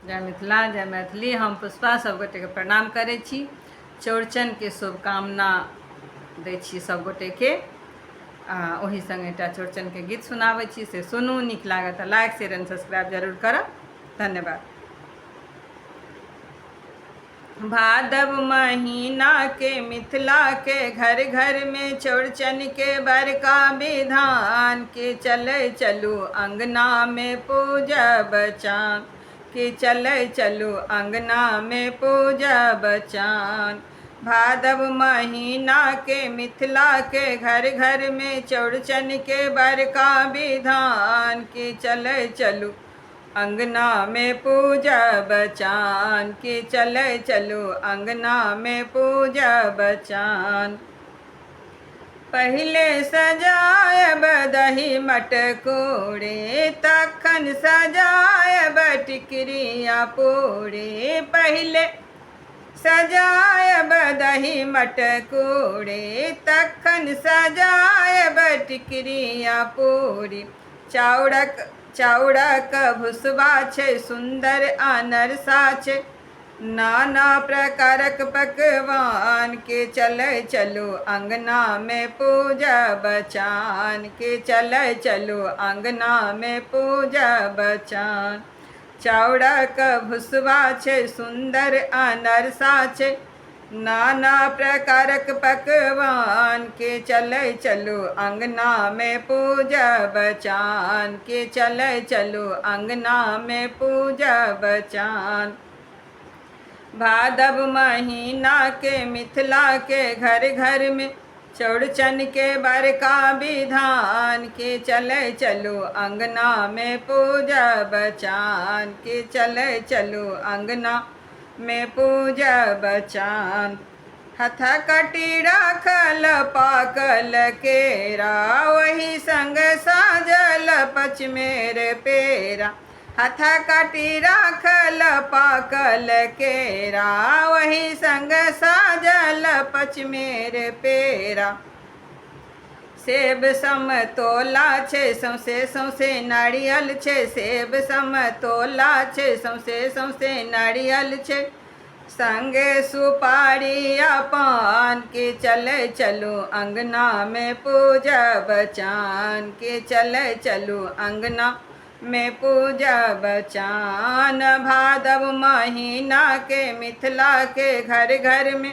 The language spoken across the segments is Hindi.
जय मिथिला जय मैथिली। हम पुष्पा सबगोटे के प्रणाम करै छी। चौड़चन के शुभकामना दै छी सबगोटे के। ओही संग एकटा चौड़चन के गीत सुनाबै छी, से सुनू। नीक लागत तऽ लाइक शेयर एंड सब्सक्राइब जरूर करब। धन्यवाद। भादव महीना के मिथिला के घर घर में चौड़चन के बड़का विधान के चले चलू अंगना में पूजब चान के चले चलू अंगना में पूजब चान। भादव महीना के मिथिला के घर घर में चौड़चन के बड़का विधान के चले चलू अंगना में पूजब चान के चले चलू अंगना में पूजब चान। पहले सजायब दही मटकोरे तखन सजायब टिकरिया पूरे। पहले सजायब दही मटकोरे तखन सजायब टिकरिया पूरी। चाउरक भुसबा छै सुंदर अनरसा छै, नाना प्रकारक पकवान के चले चलू अंगना में पूजब चान के चले चलू अंगना में पूजब चान। चाउरक भुसबा छै सुंदर अनरसा छै, नाना प्रकारक पकवान के चले चलू अंगना में पूजब चान के चले चलू अंगना में पूजब चान। भादव महीना के मिथिला के घर घर में चौड़चन के बड़का विधान के चले चलू अंगना में पूजब चान के चले चलू अंगना में पूजब चान। हथकटी राखल पाकल केरा वही संग साजल पचमेर पेरा। हथकटी राखल पाकल केरा वही संग साजल पचमेर पेरा। सेब समतोला छै सौसे सौसे नारियल छै, सेब समतोला छै सौसे सौसे नारियल छै, संगे सुपारी पान के चले चलू अंगना में पूजब चान के चले चलू अंगना में पूजब चान। भादव महीना के मिथिला के घर घर में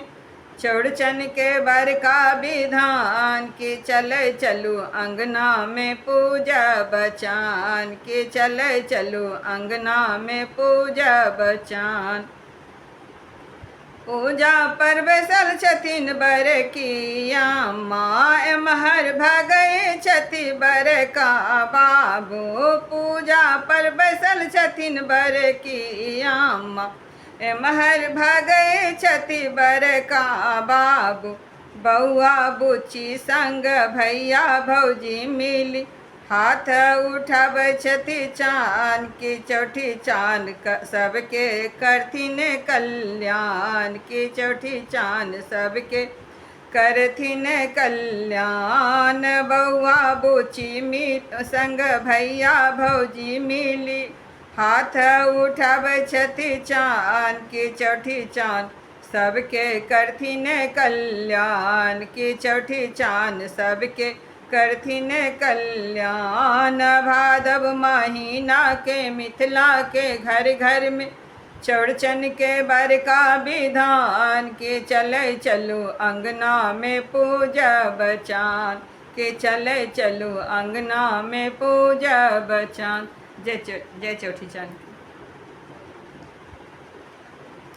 चौड़चन के बड़का विधान के चले चलू अंगना में पूजब चान के चले चलू अंगना में पूजब चान। पूजा पर बैसल छथिन बड़किया माँ, एम्हर भगै छथि बड़का बाबू। पूजा पर बैसल छथिन बड़किया माँ, एम्हर भगै छथि बड़का बाबू। बौआ बुच्ची संग भैया भौजी मिली हाथ उठाब छथि चान के चौठी चान सबके करथिन कल्याण के चौठी चान सबके करथिन कल्याण। बौआ बुच्ची संग भैया भौजी मिली हाथ उठाब छथि चान के चौठी चान सबके करथिन कल्याण के चौठी चान सबके करथिन कल्याण। भादव महीना के मिथिला के घर घर में चौड़चन के बड़का विधान के चले चलू अंगना में पूजब चान के चले चलू अंगना में पूजब चान। जय चौठी चान।